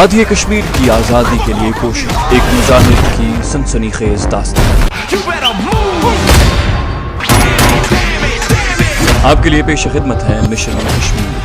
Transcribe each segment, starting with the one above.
وادی کشمیر کی آزادی کے لیے کوشش، ایک مجاہد کی سنسنیخیز داستان آپ کے لیے پیش خدمت ہے مشن کشمیر۔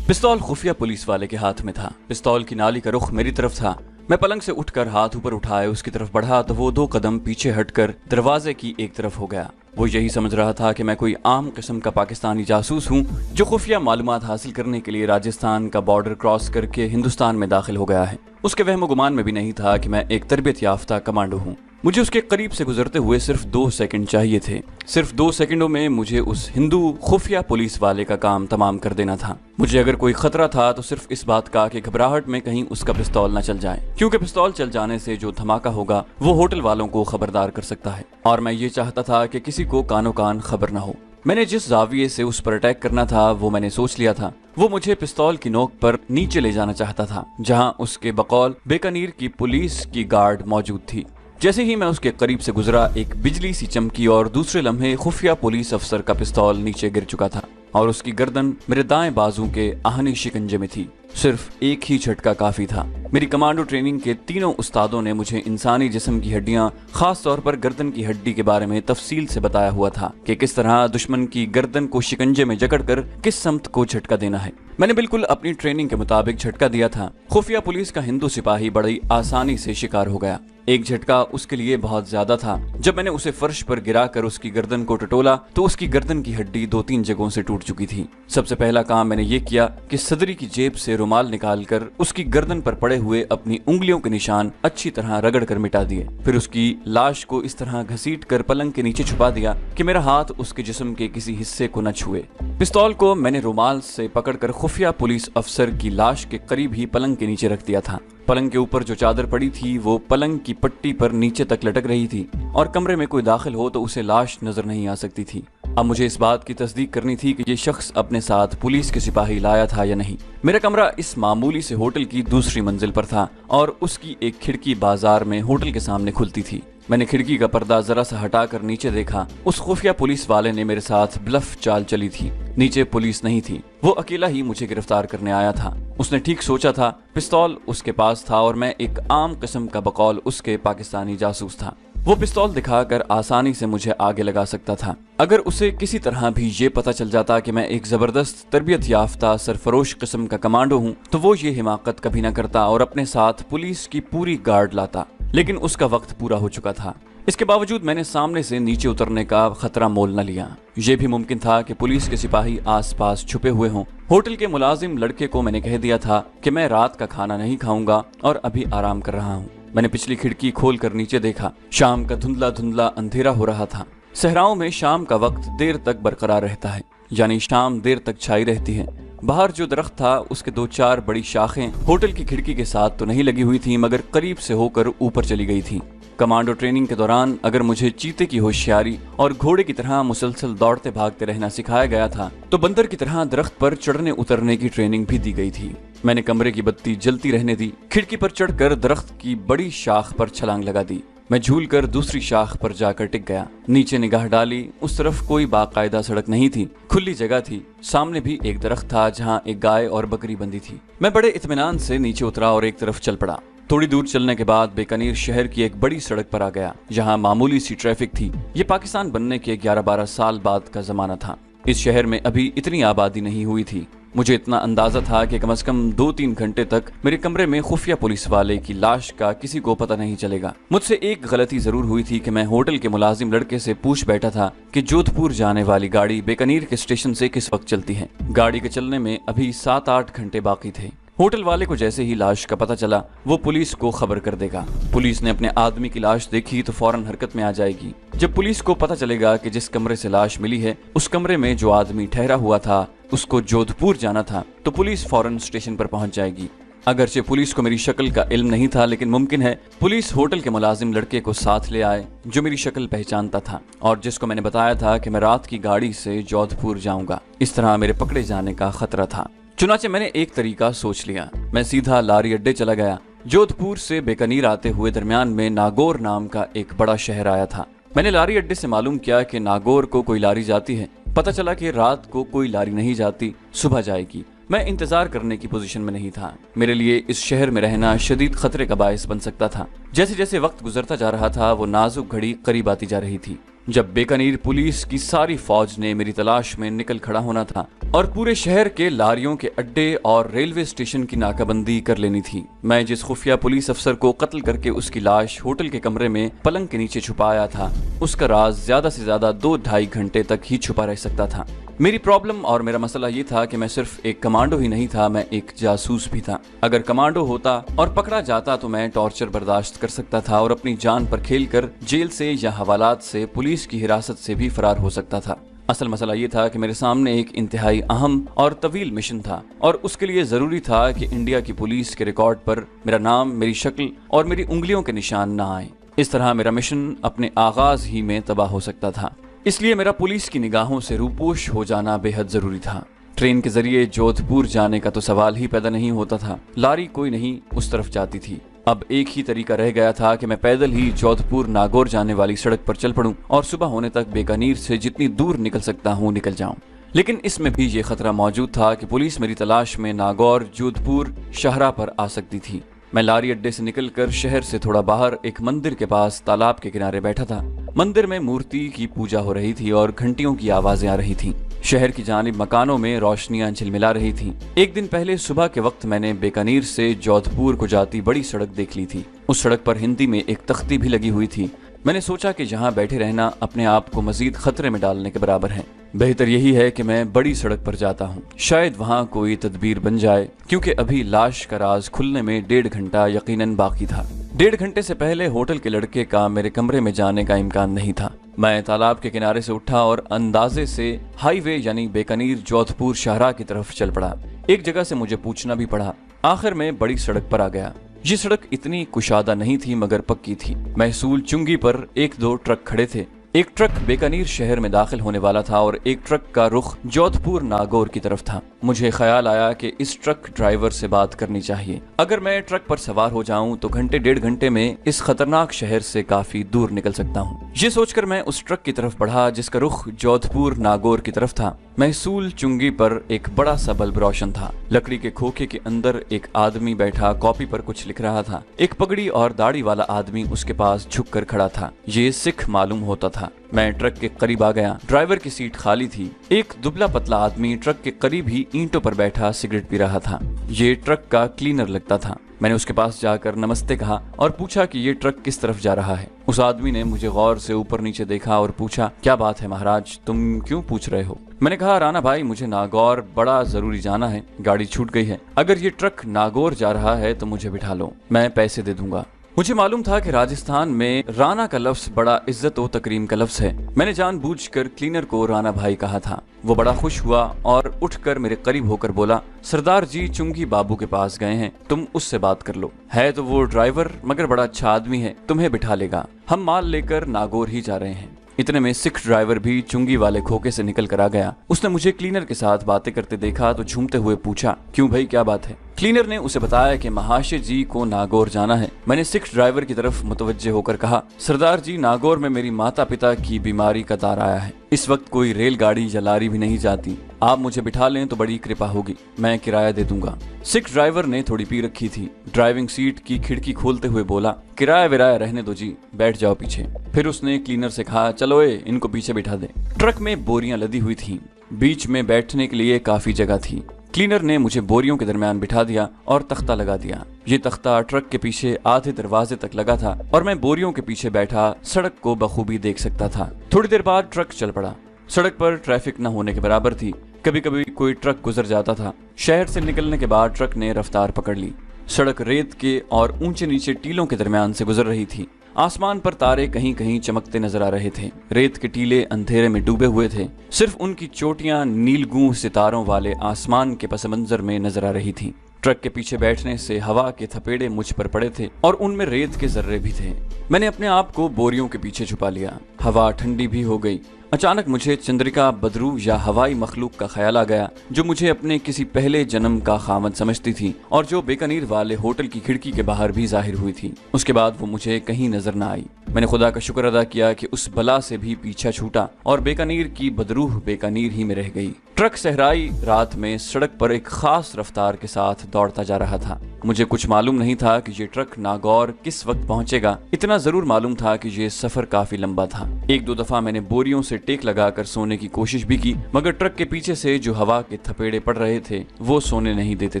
پستول خفیہ پولیس والے کے ہاتھ میں تھا۔ پستول کی نالی کا رخ میری طرف تھا۔ میں پلنگ سے اٹھ کر ہاتھ اوپر اٹھائے اس کی طرف بڑھا تو وہ 2 قدم پیچھے ہٹ کر دروازے کی ایک طرف ہو گیا۔ وہ یہی سمجھ رہا تھا کہ میں کوئی عام قسم کا پاکستانی جاسوس ہوں جو خفیہ معلومات حاصل کرنے کے لیے راجستھان کا بارڈر کراس کر کے ہندوستان میں داخل ہو گیا ہے۔ اس کے وہم و گمان میں بھی نہیں تھا کہ میں ایک تربیت یافتہ کمانڈو ہوں۔ مجھے اس کے قریب سے گزرتے ہوئے صرف 2 سیکنڈ چاہیے تھے۔ صرف 2 سیکنڈوں میں مجھے اس ہندو خفیہ پولیس والے کا کام تمام کر دینا تھا۔ مجھے اگر کوئی خطرہ تھا تو صرف اس بات کا کہ گھبراہٹ میں کہیں اس کا پستول نہ چل جائے، کیونکہ پستول چل جانے سے جو دھماکہ ہوگا وہ ہوٹل والوں کو خبردار کر سکتا ہے، اور میں یہ چاہتا تھا کہ کسی کو کانو کان خبر نہ ہو۔ میں نے جس زاویے سے اس پر اٹیک کرنا تھا وہ میں نے سوچ لیا تھا۔ وہ مجھے پستول کی نوک پر نیچے لے جانا چاہتا تھا، جہاں اس کے بقول بیکانیر کی پولیس کی گارڈ موجود تھی۔ جیسے ہی میں اس کے قریب سے گزرا، ایک بجلی سی چمکی اور دوسرے لمحے خفیہ پولیس افسر کا پستول نیچے گر چکا تھا اور اس کی گردن میرے دائیں بازو کے آہنی شکنجے میں تھی۔ صرف ایک ہی جھٹکا کافی تھا۔ میری کمانڈو ٹریننگ کے تینوں استادوں نے مجھے انسانی جسم کی ہڈیاں، خاص طور پر گردن کی ہڈی کے بارے میں تفصیل سے بتایا ہوا تھا کہ کس طرح دشمن کی گردن کو شکنجے میں جکڑ کر کس سمت کو جھٹکا دینا ہے۔ میں نے بالکل اپنی ٹریننگ کے مطابق جھٹکا دیا تھا۔ خفیہ پولیس کا ہندو سپاہی بڑی آسانی سے شکار ہو گیا۔ ایک جھٹکا اس کے لیے بہت زیادہ تھا۔ جب میں نے اسے فرش پر گرا کر اس کی گردن کو ٹٹولا تو اس کی گردن کی ہڈی 2-3 جگہوں سے ٹوٹ چکی تھی۔ سب سے پہلا کام میں نے یہ کیا کہ صدری کی جیب سے رومال نکال کر اس کی گردن پر پڑے ہوئے اپنی انگلیوں کے نشان اچھی طرح رگڑ کر مٹا دیے۔ پھر اس کی لاش کو اس طرح گھسیٹ کر پلنگ کے نیچے چھپا دیا کہ میرا ہاتھ اس کے جسم کے کسی حصے کو نہ چھوئے۔ پستول کو میں نے رومال سے پکڑ کر خفیہ پولیس افسر کی لاش کے قریب ہی پلنگ کے نیچے رکھ دیا تھا۔ پلنگ کے اوپر جو چادر پڑی تھی وہ پلنگ کی پٹی پر نیچے تک لٹک رہی تھی، اور کمرے میں کوئی داخل ہو تو اسے لاش نظر نہیں آ سکتی تھی۔ اب مجھے اس بات کی تصدیق کرنی تھی کہ یہ شخص اپنے ساتھ پولیس کے سپاہی لایا تھا یا نہیں۔ میرا کمرہ اس معمولی سے ہوٹل کی دوسری منزل پر تھا اور اس کی ایک کھڑکی بازار میں ہوٹل کے سامنے کھلتی تھی۔ میں نے کھڑکی کا پردہ ذرا سا ہٹا کر نیچے دیکھا۔ اس خفیہ پولیس والے نے میرے ساتھ بلف چال چلی تھی۔ نیچے پولیس نہیں تھی، وہ اکیلا ہی مجھے گرفتار کرنے آیا تھا۔ اس نے ٹھیک سوچا تھا، پستول اس کے پاس تھا اور میں ایک عام قسم کا بقول اس کے پاکستانی جاسوس تھا۔ وہ پستول دکھا کر آسانی سے مجھے آگے لگا سکتا تھا۔ اگر اسے کسی طرح بھی یہ پتہ چل جاتا کہ میں ایک زبردست تربیت یافتہ سرفروش قسم کا کمانڈو ہوں تو وہ یہ حماقت کبھی نہ کرتا اور اپنے ساتھ پولیس کی پوری گارڈ لاتا، لیکن اس کا وقت پورا ہو چکا تھا۔ اس کے باوجود میں نے سامنے سے نیچے اترنے کا خطرہ مول نہ لیا۔ یہ بھی ممکن تھا کہ پولیس کے سپاہی آس پاس چھپے ہوئے ہوں۔ ہوٹل کے ملازم لڑکے کو میں نے کہہ دیا تھا کہ میں رات کا کھانا نہیں کھاؤں گا اور ابھی آرام کر رہا ہوں۔ میں نے پچھلی کھڑکی کھول کر نیچے دیکھا۔ شام کا دھندلا دھندلا اندھیرا ہو رہا تھا۔ صحراؤں میں شام کا وقت دیر تک برقرار رہتا ہے، یعنی شام دیر تک چھائی رہتی ہے۔ باہر جو درخت تھا اس کے 2-4 بڑی شاخیں ہوٹل کی کھڑکی کے ساتھ تو نہیں لگی ہوئی تھیں، مگر قریب سے ہو کر اوپر چلی گئی تھیں۔ کمانڈو ٹریننگ کے دوران اگر مجھے چیتے کی ہوشیاری اور گھوڑے کی طرح مسلسل دوڑتے بھاگتے رہنا سکھایا گیا تھا تو بندر کی طرح درخت پر چڑھنے اترنے کی ٹریننگ بھی دی گئی تھی۔ میں نے کمرے کی بتی جلتی رہنے دی، کھڑکی پر چڑھ کر درخت کی بڑی شاخ پر چھلانگ لگا دی۔ میں جھول کر دوسری شاخ پر جا کر ٹک گیا۔ نیچے نگاہ ڈالی، اس طرف کوئی باقاعدہ سڑک نہیں تھی، کھلی جگہ تھی۔ سامنے بھی ایک درخت تھا جہاں ایک گائے اور بکری بندھی تھی۔ میں بڑے اطمینان سے نیچے اترا اور ایک طرف چل پڑا۔ تھوڑی دور چلنے کے بعد بیکانیر شہر کی ایک بڑی سڑک پر آ گیا جہاں معمولی سی ٹریفک تھی۔ یہ پاکستان بننے کے 11-12 سال بعد کا زمانہ تھا۔ اس شہر میں ابھی اتنی آبادی نہیں ہوئی تھی۔ مجھے اتنا اندازہ تھا کہ کم از کم 2-3 گھنٹے تک میرے کمرے میں خفیہ پولیس والے کی لاش کا کسی کو پتہ نہیں چلے گا۔ مجھ سے ایک غلطی ضرور ہوئی تھی کہ میں ہوٹل کے ملازم لڑکے سے پوچھ بیٹھا تھا کہ جودھ پور جانے والی گاڑی بیکانیر کے اسٹیشن سے کس وقت چلتی ہے۔ گاڑی کے چلنے میں ابھی 7-8 گھنٹے باقی تھے۔ ہوٹل والے کو جیسے ہی لاش کا پتہ چلا وہ پولیس کو خبر کر دے گا۔ پولیس نے اپنے آدمی کی لاش دیکھی تو فوراً حرکت میں آ جائے گی۔ جب پولیس کو پتہ چلے گا کہ جس کمرے سے لاش ملی ہے اس کمرے میں جو آدمی ٹھہرا ہوا تھا اس کو جودھ پور جانا تھا تو پولیس فوراً اسٹیشن پر پہنچ جائے گی۔ اگرچہ پولیس کو میری شکل کا علم نہیں تھا، لیکن ممکن ہے پولیس ہوٹل کے ملازم لڑکے کو ساتھ لے آئے جو میری شکل پہچانتا تھا اور جس کو میں نے بتایا تھا کہ میں رات کی گاڑی سے جودھ پور جاؤں گا۔ اس طرح میرے پکڑے جانے کا خطرہ تھا۔ چنانچہ میں نے ایک طریقہ سوچ لیا۔ میں سیدھا لاری اڈے چلا گیا۔ جودھ پور سے بیکانیر آتے ہوئے درمیان میں ناگور نام کا ایک بڑا شہر آیا تھا۔ میں نے لاری اڈے سے معلوم کیا کہ ناگور کو کوئی لاری جاتی ہے۔ پتہ چلا کہ رات کو کوئی لاری نہیں جاتی، صبح جائے گی۔ मैं इंतजार करने की पोजीशन में नहीं था। मेरे लिए इस शहर में रहना शदीद खतरे का बायस बन सकता था। जैसे जैसे वक्त गुजरता जा रहा था वो नाजुक घड़ी करीब आती जा रही थी जब बीकानेर पुलिस की सारी फौज ने मेरी तलाश में निकल खड़ा होना था और पूरे शहर के लारियों के अड्डे और रेलवे स्टेशन की नाकाबंदी कर लेनी थी। मैं जिस खुफिया पुलिस अफसर को कत्ल करके उसकी लाश होटल के कमरे में पलंग के नीचे छुपाया था, उसका राज ज्यादा से ज्यादा 2-2.5 घंटे तक ही छुपा रह सकता था। मेरी प्रॉब्लम और मेरा मसला ये था कि मैं सिर्फ एक कमांडो ही नहीं था, मैं एक जासूस भी था। अगर कमांडो होता और पकड़ा जाता तो मैं टॉर्चर बर्दाश्त कर सकता था और अपनी जान पर खेलकर जेल से या हवालात से पुलिस की हिरासत से भी फरार हो सकता था। असल मसला ये था कि मेरे सामने एक इंतहाई अहम और तवील मिशन था और उसके लिए जरूरी था कि इंडिया की पुलिस के रिकॉर्ड पर मेरा नाम, मेरी शक्ल और मेरी उंगलियों के निशान न आए। इस तरह मेरा मिशन अपने आगाज ही में तबाह हो सकता था। इसलिए मेरा पुलिस की निगाहों से रूपोश हो जाना बेहद जरूरी था। ट्रेन के जरिए जोधपुर जाने का तो सवाल ही पैदा नहीं होता था। लारी कोई नहीं उस तरफ जाती थी। अब एक ही तरीका रह गया था कि मैं पैदल ही जोधपुर नागौर जाने वाली सड़क पर चल पड़ूं और सुबह होने तक बीकानेर से जितनी दूर निकल सकता हूं निकल जाऊं। लेकिन इसमें भी ये खतरा मौजूद था कि पुलिस मेरी तलाश में नागौर, जोधपुर, शाहरा पर आ सकती थी। मैं लारी अड्डे से निकलकर शहर से थोड़ा बाहर एक मंदिर के पास तालाब के किनारे बैठा था। मंदिर में मूर्ति की पूजा हो रही थी और घंटियों की आवाजें आ रही थीं। शहर की जानिब मकानों में रोशनियां झिलमिला रही थीं। एक दिन पहले सुबह के वक्त मैंने बीकानेर से जोधपुर को जाती बड़ी सड़क देख ली थी। उस सड़क पर हिंदी में एक तख्ती भी लगी हुई थी। मैंने सोचा कि जहां बैठे रहना अपने आप को मजीद खतरे में डालने के बराबर है। बेहतर यही है कि मैं बड़ी सड़क पर जाता हूँ, शायद वहाँ कोई तदबीर बन जाए, क्योंकि अभी लाश का राज खुलने में 1.5 घंटा यकीनन बाकी था। 1.5 घंटे से पहले होटल के लड़के का मेरे कमरे में जाने का इम्कान नहीं था। मैं तालाब के किनारे से उठा और अंदाजे से हाईवे यानी बीकानेर जोधपुर शाहरा की तरफ चल पड़ा। एक जगह से मुझे पूछना भी पड़ा। आखिर में बड़ी सड़क पर आ गया। ये सड़क इतनी कुशादा नहीं थी मगर पक्की थी। महसूल चुंगी पर 1-2 ट्रक खड़े थे। एक ट्रक बीकानेर शहर में दाखिल होने वाला था और एक ट्रक का रुख जोधपुर नागौर की तरफ था। मुझे ख्याल आया कि इस ट्रक ड्राइवर से बात करनी चाहिए। अगर मैं ट्रक पर सवार हो जाऊं तो 1-1.5 घंटे में इस खतरनाक शहर से काफी दूर निकल सकता हूं। ये सोचकर मैं उस ट्रक की तरफ बढ़ा जिसका रुख जोधपुर नागौर की तरफ था। महसूल चुंगी पर एक बड़ा सा बल्ब रोशन था। लकड़ी के खोखे के अंदर एक आदमी बैठा कॉपी पर कुछ लिख रहा था। एक पगड़ी और दाढ़ी वाला आदमी उसके पास झुककर खड़ा था। ये सिख मालूम होता था। मैं ट्रक के करीब आ गया। ड्राइवर की सीट खाली थी। एक दुबला पतला आदमी ट्रक के करीब ही ईंटों पर बैठा सिगरेट पी रहा था। ये ट्रक का क्लीनर लगता था। मैंने उसके पास जाकर नमस्ते कहा और पूछा कि ये ट्रक किस तरफ जा रहा है। उस आदमी ने मुझे गौर से ऊपर नीचे देखा और पूछा, क्या बात है महाराज, तुम क्यों पूछ रहे हो? मैंने कहा, राणा भाई, मुझे नागौर बड़ा जरूरी जाना है, गाड़ी छूट गई है। अगर ये ट्रक नागौर जा रहा है तो मुझे बिठा लो, मैं पैसे दे दूंगा। मुझे मालूम था कि राजस्थान में राणा का लफ्ज बड़ा इज्जत और तकरीम का लफ्ज है। मैंने जानबूझकर क्लीनर को राणा भाई कहा था। वो बड़ा खुश हुआ और उठकर मेरे करीब होकर बोला, सरदार जी चुंगी बाबू के पास गए हैं, तुम उससे बात कर लो। है तो वो ड्राइवर मगर बड़ा अच्छा आदमी है, तुम्हें बिठा लेगा। हम माल लेकर नागौर ही जा रहे हैं। इतने में सिख ड्राइवर भी चुंगी वाले खोखे से निकल कर आ गया। उसने मुझे क्लीनर के साथ बातें करते देखा तो झूमते हुए पूछा, क्यों भाई, क्या बात है? क्लीनर ने उसे बताया कि महाशय जी को नागौर जाना है। मैंने सिख ड्राइवर की तरफ मुतवज्जे होकर कहा, सरदार जी, नागौर में मेरी माता पिता की बीमारी का तार आया है। इस वक्त कोई रेलगाड़ी या लारी भी नहीं जाती। आप मुझे बिठा लें तो बड़ी कृपा होगी, मैं किराया दे दूंगा। सिख ड्राइवर ने थोड़ी पी रखी थी। ड्राइविंग सीट की खिड़की खोलते हुए बोला, किराया विराया रहने दो जी, बैठ जाओ पीछे। फिर उसने क्लीनर से कहा, चलो इनको पीछे बिठा दे। ट्रक में बोरियां लदी हुई थी। बीच में बैठने के लिए काफी जगह थी। क्लीनर ने मुझे बोरियों के दरमियान बिठा दिया और तख्ता लगा दिया। ये तख्ता ट्रक के पीछे आधे दरवाजे तक लगा था और मैं बोरियों के पीछे बैठा सड़क को बखूबी देख सकता था। थोड़ी देर बाद ट्रक चल पड़ा। सड़क पर ट्रैफिक न होने के बराबर थी। कभी कभी कोई ट्रक गुजर जाता था। शहर से निकलने के बाद ट्रक ने रफ्तार पकड़ ली। सड़क रेत के और ऊंचे नीचे टीलों के दरमियान से गुजर रही थी। आसमान पर तारे कहीं कहीं चमकते नजर आ रहे थे। रेत के टीले अंधेरे में डूबे हुए थे। सिर्फ उनकी चोटियां नीलगूं सितारों वाले आसमान के पस मंजर में नजर आ रही थी। ट्रक के पीछे बैठने से हवा के थपेड़े मुझ पर पड़े थे और उनमें रेत के जर्रे भी थे। मैंने अपने आप को बोरियों के पीछे छुपा लिया। हवा ठंडी भी हो गई। अचानक मुझे चंद्रिका, बदरू या हवाई मखलूक का ख्याल आ गया जो मुझे अपने किसी पहले जन्म का खामद समझती थी और जो बीकानेर वाले होटल की खिड़की के बाहर भी जाहिर हुई थी। उसके बाद वो मुझे कहीं नजर न आई। मैंने खुदा का शुक्र अदा किया कि उस बला से भी पीछा छूटा और बीकानेर की बदरूह बीकानेर ही में रह गई। ट्रक सहराई रात में सड़क पर एक खास रफ्तार के साथ दौड़ता जा रहा था। मुझे कुछ मालूम नहीं था कि ये ट्रक नागौर किस वक्त पहुंचेगा। इतना जरूर मालूम था कि ये सफर काफी लंबा था। एक दो दफा मैंने बोरियों से टेक लगाकर सोने की कोशिश भी की, मगर ट्रक के पीछे से जो हवा के थपेड़े पड़ रहे थे वो सोने नहीं देते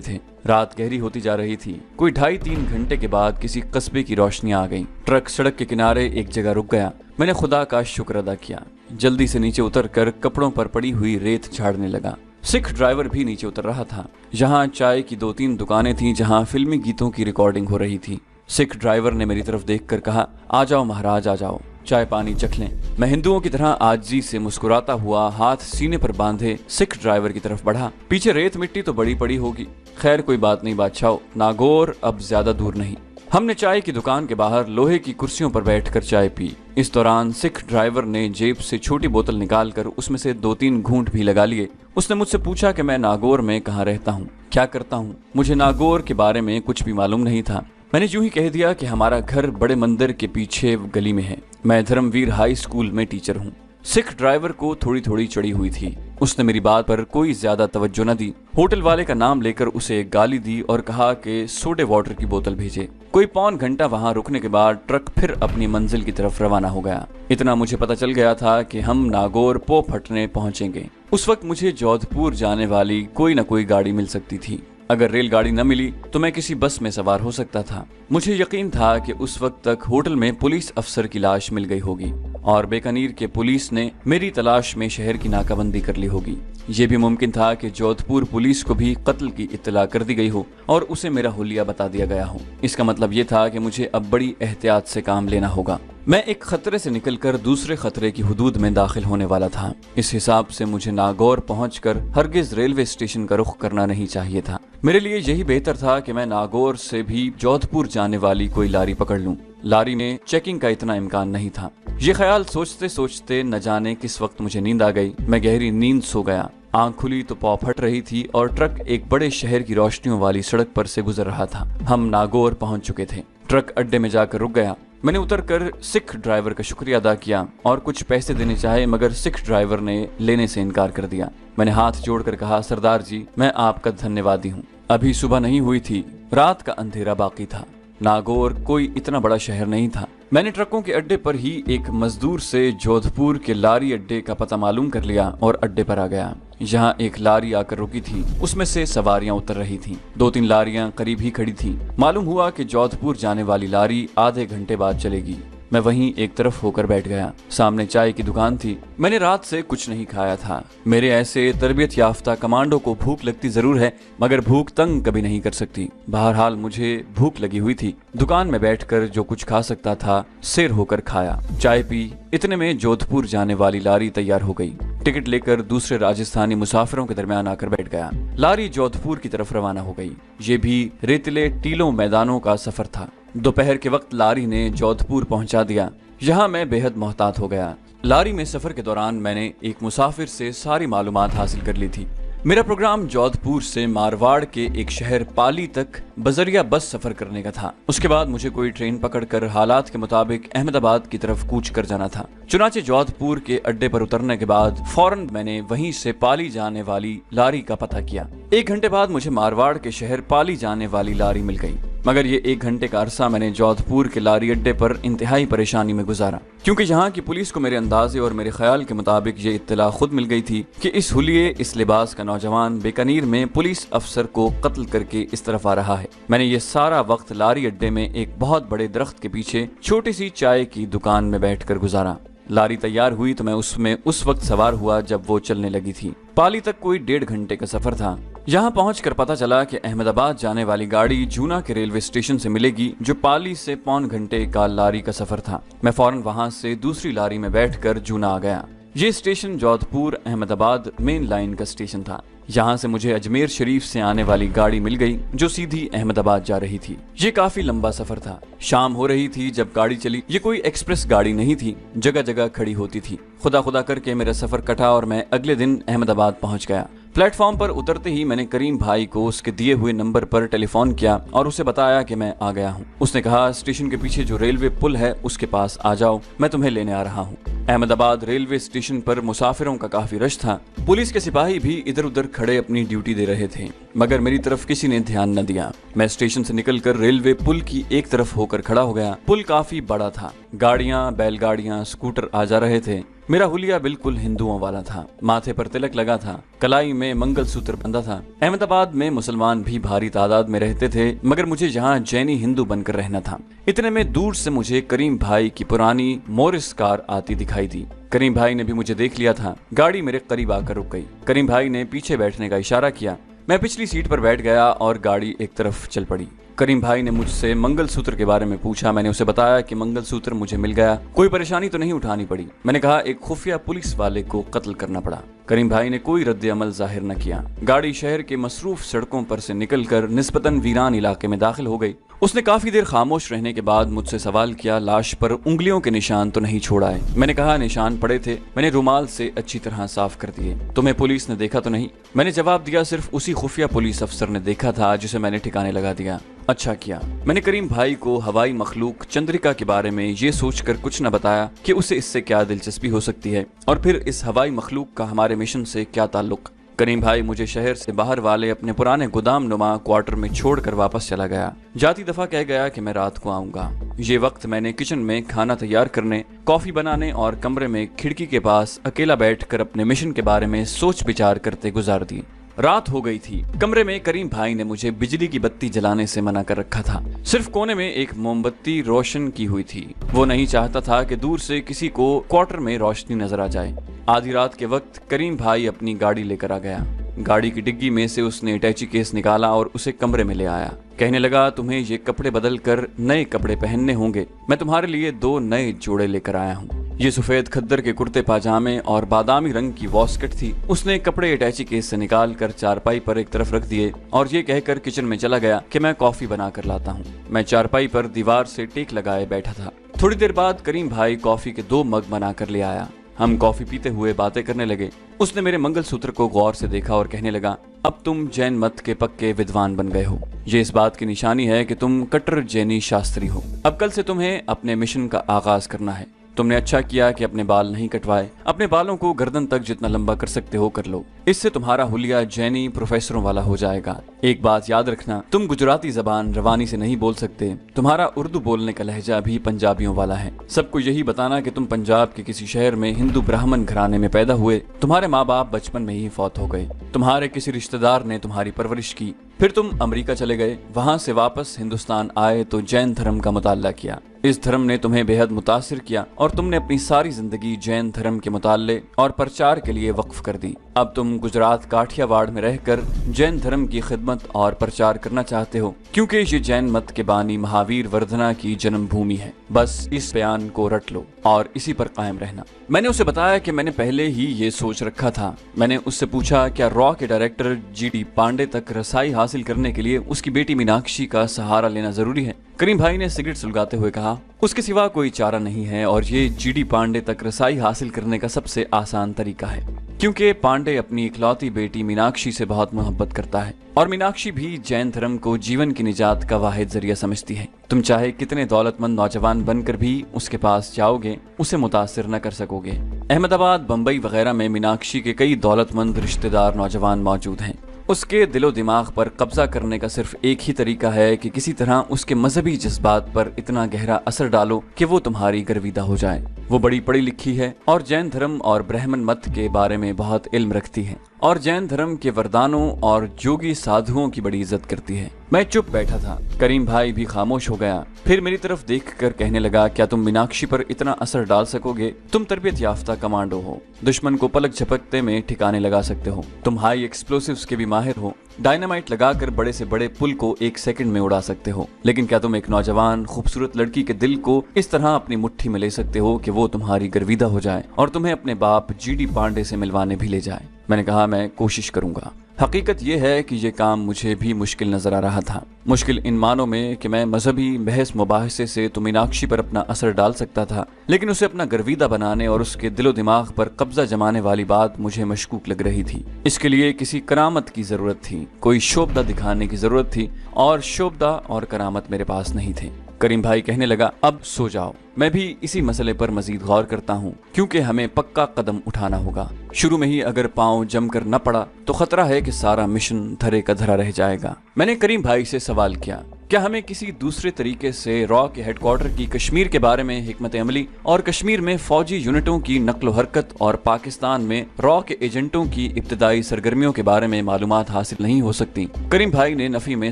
थे। रात गहरी होती जा रही थी। कोई 2.5-3 घंटे के बाद किसी कस्बे की रोशनी आ गई। ट्रक सड़क के किनारे एक जगह रुक गया। मैंने खुदा का शुक्र अदा किया। जल्दी से नीचे उतरकर कपड़ों पर पड़ी हुई रेत झाड़ने लगा। सिख ड्राइवर भी नीचे उतर रहा था। यहाँ चाय की 2-3 दुकानें थीं जहाँ फिल्मी गीतों की रिकॉर्डिंग हो रही थी। सिख ड्राइवर ने मेरी तरफ देखकर कहा, आ जाओ महाराज, आ जाओ, चाय पानी चख लें। मैं हिंदुओं की तरह आजी से मुस्कुराता हुआ हाथ सीने पर बांधे सिख ड्राइवर की तरफ बढ़ा। पीछे रेत मिट्टी तो बड़ी पड़ी होगी, खैर कोई बात नहीं बादशाह, नागौर अब ज्यादा दूर नहीं। हमने चाय की दुकान के बाहर लोहे की कुर्सियों पर बैठकर चाय पी। इस दौरान सिख ड्राइवर ने जेब से छोटी बोतल निकालकर उसमें से 2-3 घूंट भी लगा लिए। उसने मुझसे पूछा कि मैं नागौर में कहाँ रहता हूँ, क्या करता हूँ। मुझे नागौर के बारे में कुछ भी मालूम नहीं था। मैंने यूं ही कह दिया कि हमारा घर बड़े मंदिर के पीछे गली में है। मैं धर्मवीर हाई स्कूल में टीचर हूँ। सिख ड्राइवर को थोड़ी थोड़ी चढ़ी हुई थी। उसने मेरी बात पर कोई ज्यादा तवज्जो न दी। होटल वाले का नाम लेकर उसे एक गाली दी और कहा कि सोडे वाटर की बोतल भेजे। कोई 1.25 घंटा वहां रुकने के बाद ट्रक फिर अपनी मंजिल की तरफ रवाना हो गया। इतना मुझे पता चल गया था कि हम नागौर पो फटने पहुंचेंगे। उस वक्त मुझे जोधपुर जाने वाली कोई न कोई गाड़ी मिल सकती थी। अगर रेलगाड़ी न मिली तो मैं किसी बस में सवार हो सकता था। मुझे यकीन था कि उस वक्त तक होटल में पुलिस अफसर की लाश मिल गई होगी और बीकानेर के पुलिस ने मेरी तलाश में शहर की नाकाबंदी कर ली होगी। ये भी मुमकिन था कि जोधपुर पुलिस को भी कत्ल की इत्तला कर दी गई हो और उसे मेरा हुलिया बता दिया गया हो। इसका मतलब ये था कि मुझे अब बड़ी एहतियात से काम लेना होगा। मैं एक खतरे से निकलकर दूसरे खतरे की हुदूद में दाखिल होने वाला था। इस हिसाब से मुझे नागौर पहुंचकर हरगिज रेलवे स्टेशन का रुख करना नहीं चाहिए था। मेरे लिए यही बेहतर था कि मैं नागौर से भी जोधपुर जाने वाली कोई लारी पकड़ लूं। लारी में चेकिंग का इतना इम्कान नहीं था। ये ख्याल सोचते सोचते न जाने किस वक्त मुझे नींद आ गई। मैं गहरी नींद सो गया। आंख खुली तो पौ फट रही थी और ट्रक एक बड़े शहर की रोशनियों वाली सड़क पर से गुजर रहा था। हम नागौर पहुंच चुके थे। ट्रक अड्डे में जाकर रुक गया। मैंने उतरकर सिख ड्राइवर का शुक्रिया अदा किया और कुछ पैसे देने चाहे, मगर सिख ड्राइवर ने लेने से इनकार कर दिया। मैंने हाथ जोड़कर कहा, सरदार जी, मैं आपका धन्यवादी हूँ। अभी सुबह नहीं हुई थी, रात का अंधेरा बाकी था। नागौर कोई इतना बड़ा शहर नहीं था। मैंने ट्रकों के अड्डे पर ही एक मजदूर से जोधपुर के लारी अड्डे का पता मालूम कर लिया और अड्डे पर आ गया। यहाँ एक लारी आकर रुकी थी। उसमें से सवारियां उतर रही थीं। 2-3 लारियां करीब ही खड़ी थीं। मालूम हुआ कि जोधपुर जाने वाली लारी आधे घंटे बाद चलेगी। मैं वहीं एक तरफ होकर बैठ गया। सामने चाय की दुकान थी। मैंने रात से कुछ नहीं खाया था। मेरे ऐसे तरबियत याफ्ता कमांडो को भूख लगती जरूर है, मगर भूख तंग कभी नहीं कर सकती। बहरहाल मुझे भूख लगी हुई थी। दुकान में बैठकर जो कुछ खा सकता था सिर होकर खाया। चाय पी। इतने में जोधपुर जाने वाली लारी तैयार हो गई। टिकट लेकर दूसरे राजस्थानी मुसाफिरों के दरमियान आकर बैठ गया। लारी जोधपुर की तरफ रवाना हो गई। ये भी रेतीले टीलों मैदानों का सफर था। दोपहर के वक्त लारी ने जोधपुर पहुंचा दिया। यहाँ मैं बेहद मोहतात हो गया। लारी में सफर के दौरान मैंने एक मुसाफिर से सारी मालूमात हासिल कर ली थी। मेरा प्रोग्राम जोधपुर से मारवाड़ के एक शहर पाली तक बजरिया बस सफर करने का था। उसके बाद मुझे कोई ट्रेन पकड़कर हालात के मुताबिक अहमदाबाद की तरफ कूच कर जाना था। चुनाचे जोधपुर के अड्डे पर उतरने के बाद फौरन मैंने वहीं से पाली जाने वाली लारी का पता किया। 1 घंटे बाद मुझे मारवाड़ के शहर पाली जाने वाली लारी मिल गई, मगर ये 1 घंटे का अरसा मैंने जोधपुर के लारी अड्डे पर इंतहाई परेशानी में गुजारा, क्योंकि यहाँ की पुलिस को मेरे अंदाजे और मेरे ख्याल के मुताबिक ये इत्तला खुद मिल गई थी कि इस हुलिये इस लिबास का नौजवान बीकानेर में पुलिस अफसर को कत्ल करके इस तरफ आ रहा है। मैंने ये सारा वक्त लारी अड्डे में एक बहुत बड़े दरख्त के पीछे छोटी सी चाय की दुकान में बैठकर गुजारा। लारी तैयार हुई तो मैं उसमें उस वक्त सवार हुआ जब वो चलने लगी थी। पाली तक कोई 1.5 घंटे का सफर था। यहाँ पहुंचकर पता चला कि अहमदाबाद जाने वाली गाड़ी जूना के रेलवे स्टेशन से मिलेगी, जो पाली से 1.25 घंटे का लारी का सफर था। मैं फौरन वहां से दूसरी लारी में बैठकर जूना आ गया। ये station Jodhpur Ahmedabad main line का स्टेशन था। यहाँ से मुझे अजमेर शरीफ से आने वाली गाड़ी मिल गई जो सीधी अहमदाबाद जा रही थी। ये काफी लंबा सफर था। शाम हो रही थी जब गाड़ी चली। ये कोई एक्सप्रेस गाड़ी नहीं थी, जगह जगह खड़ी होती थी। खुदा खुदा करके मेरा सफर कटा और मैं अगले दिन अहमदाबाद पहुंच गया। प्लेटफॉर्म पर उतरते ही मैंने करीम भाई को उसके दिए हुए नंबर पर टेलीफोन किया और उसे बताया कि मैं आ गया हूँ। उसने कहा, स्टेशन के पीछे जो रेलवे पुल है उसके पास आ जाओ, मैं तुम्हें लेने आ रहा हूँ। अहमदाबाद रेलवे स्टेशन पर मुसाफिरों का काफी रश था। पुलिस के सिपाही भी इधर उधर खड़े अपनी ड्यूटी दे रहे थे, मगर मेरी तरफ किसी ने ध्यान न दिया। मैं स्टेशन से निकलकर रेलवे पुल की एक तरफ होकर खड़ा हो गया। पुल काफी बड़ा था, गाड़ियां, बैलगाड़ियां, स्कूटर आ जा रहे थे। मेरा हुलिया बिल्कुल हिंदुओं वाला था। माथे पर तिलक लगा था, कलाई में मंगलसूत्र बंधा था। अहमदाबाद में मुसलमान भी भारी तादाद में रहते थे, मगर मुझे यहाँ जैनी हिंदू बनकर रहना था। इतने में दूर से मुझे करीम भाई की पुरानी मोरिस कार आती दिखाई दी। करीम भाई ने भी मुझे देख लिया था। गाड़ी मेरे करीब आकर रुक गई। करीम भाई ने पीछे बैठने का इशारा किया। मैं पिछली सीट पर बैठ गया और गाड़ी एक तरफ चल पड़ी। करीम भाई ने मुझसे मंगलसूत्र के बारे में पूछा। मैंने उसे बताया कि मंगलसूत्र मुझे मिल गया, कोई परेशानी तो नहीं उठानी पड़ी। मैंने कहा, एक खुफिया पुलिस वाले को कत्ल करना पड़ा। करीम भाई ने कोई रद्द अमल जाहिर न किया। गाड़ी शहर के मसरूफ सड़कों पर से निकलकर निस्बतन वीरान इलाके में दाखिल हो गई। उसने काफी देर खामोश रहने के बाद मुझसे सवाल किया, लाश पर उंगलियों के निशान तो नहीं छोड़ा है? मैंने कहा, निशान पड़े थे, मैंने रुमाल से अच्छी तरह साफ कर दिए। तुम्हें पुलिस ने देखा तो नहीं? मैंने जवाब दिया, सिर्फ उसी खुफिया पुलिस अफसर ने देखा था जिसे मैंने ठिकाने लगा दिया। अच्छा किया। मैंने करीम भाई को हवाई मखलूक चंद्रिका के बारे में ये सोचकर कुछ न बताया कि उसे इससे क्या दिलचस्पी हो सकती है और फिर इस हवाई मखलूक का हमारे मिशन से क्या ताल्लुक। करीम भाई मुझे शहर से बाहर वाले अपने पुराने गोदाम नुमा क्वार्टर में छोड़कर वापस चला गया। जाती दफा कह गया कि मैं रात को आऊंगा। ये वक्त मैंने किचन में खाना तैयार करने, कॉफी बनाने और कमरे में खिड़की के पास अकेला बैठकर अपने मिशन के बारे में सोच विचार करते गुजार दी। रात हो गई थी। कमरे में करीम भाई ने मुझे बिजली की बत्ती जलाने से मना कर रखा था। सिर्फ कोने में एक मोमबत्ती रोशन की हुई थी। वो नहीं चाहता था कि दूर से किसी को क्वार्टर में रोशनी नजर आ जाए। आधी रात के वक्त करीम भाई अपनी गाड़ी लेकर आ गया। गाड़ी की डिग्गी में से उसने अटैची केस निकाला और उसे कमरे में ले आया। कहने लगा, तुम्हें ये कपड़े बदल कर नए कपड़े पहनने होंगे। मैं तुम्हारे लिए 2 नए जोड़े लेकर आया हूँ। ये सफेद खद्दर के कुर्ते पाजामे और बादामी रंग की वॉस्कट थी। उसने कपड़े अटैची केस से निकाल कर चारपाई पर एक तरफ रख दिए और ये कहकर किचन में चला गया कि मैं कॉफी बना कर लाता हूँ। मैं चारपाई पर दीवार से टेक लगाए बैठा था। थोड़ी देर बाद करीम भाई कॉफी के 2 मग बना कर ले आया। हम कॉफी पीते हुए बातें करने लगे। उसने मेरे मंगलसूत्र को गौर से देखा और कहने लगा, अब तुम जैन मत के पक्के विद्वान बन गए हो। ये इस बात की निशानी है कि तुम कट्टर जैनी शास्त्री हो। अब कल से तुम्हें अपने मिशन का आगाज करना है। तुमने अच्छा किया कि अपने बाल नहीं कटवाए। अपने बालों को गर्दन तक जितना लंबा कर सकते हो कर लो। इससे तुम्हारा हुलिया जैनी प्रोफेसरों वाला हो जाएगा। एक बात याद रखना, तुम गुजराती जबान रवानी से नहीं बोल सकते। तुम्हारा उर्दू बोलने का लहजा भी पंजाबियों वाला है। सबको यही बताना कि तुम पंजाब के किसी शहर में हिंदू ब्राह्मण घराने में पैदा हुए। तुम्हारे माँ बाप बचपन में ही फौत हो गए। तुम्हारे किसी रिश्तेदार ने तुम्हारी परवरिश की। फिर तुम अमेरिका चले गए। वहां से वापस हिंदुस्तान आए तो जैन धर्म का मुताल्ला किया। इस धर्म ने तुम्हें बेहद मुतासिर किया और तुमने अपनी सारी जिंदगी जैन धर्म के मुताल्ले और प्रचार के लिए वक्फ कर दी। अब तुम गुजरात काठियावाड़ में रहकर जैन धर्म की खिदमत और प्रचार करना चाहते हो, क्योंकि ये जैन मत के बानी महावीर वर्धना की जन्मभूमि है। बस इस बयान को रट लो और इसी पर कायम रहना। मैंने उसे बताया कि मैंने पहले ही ये सोच रखा था। मैंने उससे पूछा, क्या रॉ के डायरेक्टर GD पांडे तक रसाई हासिल करने के लिए उसकी बेटी मीनाक्षी का सहारा लेना जरूरी है? करीम भाई ने सिगरेट सुलगाते हुए कहा, उसके सिवा कोई चारा नहीं है और ये GD पांडे तक रसाई हासिल करने का सबसे आसान तरीका है, क्योंकि पांडे अपनी इकलौती बेटी मीनाक्षी से बहुत मोहब्बत करता है और मीनाक्षी भी जैन धर्म को जीवन की निजात का वाहिद जरिया समझती है। तुम चाहे कितने दौलतमंद नौजवान बनकर भी उसके पास जाओगे, उसे मुतासिर न कर सकोगे। अहमदाबाद, बम्बई वगैरह में मीनाक्षी के कई दौलतमंद रिश्तेदार नौजवान मौजूद हैं। उसके दिलो दिमाग पर कब्जा करने का सिर्फ एक ही तरीका है कि किसी तरह उसके मजहबी जज्बात पर इतना गहरा असर डालो कि वो तुम्हारी गर्विदा हो जाए। वो बड़ी पढ़ी लिखी है और जैन धर्म और ब्राह्मण मत के बारे में बहुत इल्म रखती है और जैन धर्म के वरदानों और जोगी साधुओं की बड़ी इज्जत करती है। मैं चुप बैठा था। करीम भाई भी खामोश हो गया। फिर मेरी तरफ देखकर कहने लगा, क्या तुम मीनाक्षी पर इतना असर डाल सकोगे? तुम तरबियत याफ्ता कमांडो हो, दुश्मन को पलक झपकते में ठिकाने लगा सकते हो। तुम हाई एक्सप्लोसिव्स के भी माहिर हो, डायनामाइट लगाकर बड़े से बड़े पुल को 1 सेकंड में उड़ा सकते हो। लेकिन क्या तुम एक नौजवान खूबसूरत लड़की के दिल को इस तरह अपनी मुट्ठी में ले सकते हो कि वो तुम्हारी गर्विदा हो जाए और तुम्हें अपने बाप GD पांडे से मिलवाने भी ले जाए? मैंने कहा, मैं कोशिश करूंगा। हकीकत ये है कि ये काम मुझे भी मुश्किल नजर आ रहा था। मुश्किल इन मानों में कि मैं मजहबी बहस मुबाहसे से तो मीनाक्षी पर अपना असर डाल सकता था, लेकिन उसे अपना गर्विदा बनाने और उसके दिलो दिमाग पर कब्जा जमाने वाली बात मुझे मशकूक लग रही थी। इसके लिए किसी करामत की जरूरत थी, कोई शोभदा दिखाने की जरूरत थी, और शोभदा और करामत मेरे पास नहीं थे। करीम भाई कहने लगा, अब सो जाओ, मैं भी इसी मसले पर मजीद गौर करता हूँ, क्योंकि हमें पक्का कदम उठाना होगा। शुरू में ही अगर पांव जमकर न पड़ा तो खतरा है कि सारा मिशन धरे का धरा रह जाएगा। मैंने करीम भाई से सवाल किया, क्या हमें किसी दूसरे तरीके से रॉ के हेडक्वार्टर की कश्मीर के बारे में हिकमत अमली और कश्मीर में फौजी यूनिटों की नक्लो हरकत और पाकिस्तान में रॉ के एजेंटों की इब्तदाई सरगर्मियों के बारे में मालूमात हासिल नहीं हो सकती? करीम भाई ने नफी में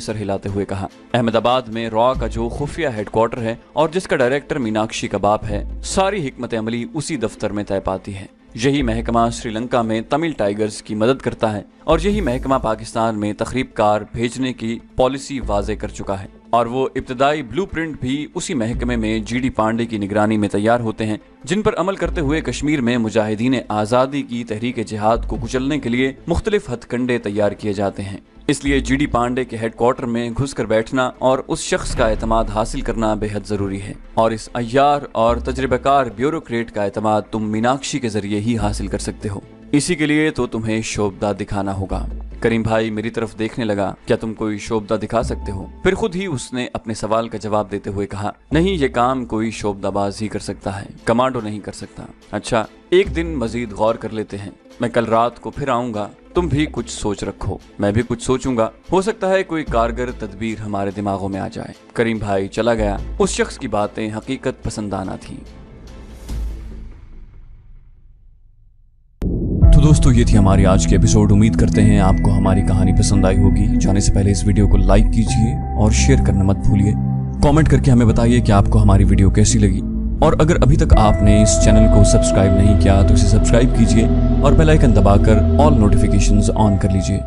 सर हिलाते हुए कहा, अहमदाबाद में रॉ का जो खुफिया हेडक्वार्टर है और जिसका डायरेक्टर मीनाक्षी का बाप है, सारी हिकमत अमली उसी दफ्तर में तय पाती है। यही महकमा श्रीलंका में तमिल टाइगर्स की मदद करता है और यही महकमा पाकिस्तान में तखरीबकार भेजने की पॉलिसी वाजे कर चुका है, और वो इब्तदाई ब्लूप्रिंट भी उसी महकमे में जीडी पांडे की निगरानी में तैयार होते हैं, जिन पर अमल करते हुए कश्मीर में मुजाहिदीन आज़ादी की तहरीक जिहाद को कुचलने के लिए मुख्तलिफ हथकंडे तैयार किए जाते हैं। इसलिए जीडी पांडे के हेडक्वार्टर में घुसकर बैठना और उस शख्स का एतमाद हासिल करना बेहद जरूरी है, और इस अय्यार और तजर्बेकार ब्यूरोक्रेट का एतमाद तुम मीनाक्षी के जरिए ही हासिल कर सकते हो। इसी के लिए तो तुम्हें शोभदा दिखाना होगा। करीम भाई मेरी तरफ देखने लगा, क्या तुम कोई शोभदा दिखा सकते हो? फिर खुद ही उसने अपने सवाल का जवाब देते हुए कहा, नहीं, ये काम कोई शोभदाबाज ही कर सकता है, कमांडो नहीं कर सकता। अच्छा, एक दिन मजीद गौर कर लेते हैं, मैं कल रात को फिर आऊंगा, तुम भी कुछ सोच रखो, मैं भी कुछ सोचूंगा, हो सकता है कोई कारगर तदबीर हमारे दिमागों में आ जाए। करीम भाई चला गया। उस शख्स की बातें हकीकत पसंदाना थी। तो दोस्तों, ये थी हमारी आज की एपिसोड। उम्मीद करते हैं आपको हमारी कहानी पसंद आई होगी। जाने से पहले इस वीडियो को लाइक कीजिए और शेयर करना मत भूलिए। कमेंट करके हमें बताइए कि आपको हमारी वीडियो कैसी लगी, और अगर अभी तक आपने इस चैनल को सब्सक्राइब नहीं किया तो इसे सब्सक्राइब कीजिए और बेल आइकन दबाकर ऑल नोटिफिकेशंस ऑन कर लीजिए।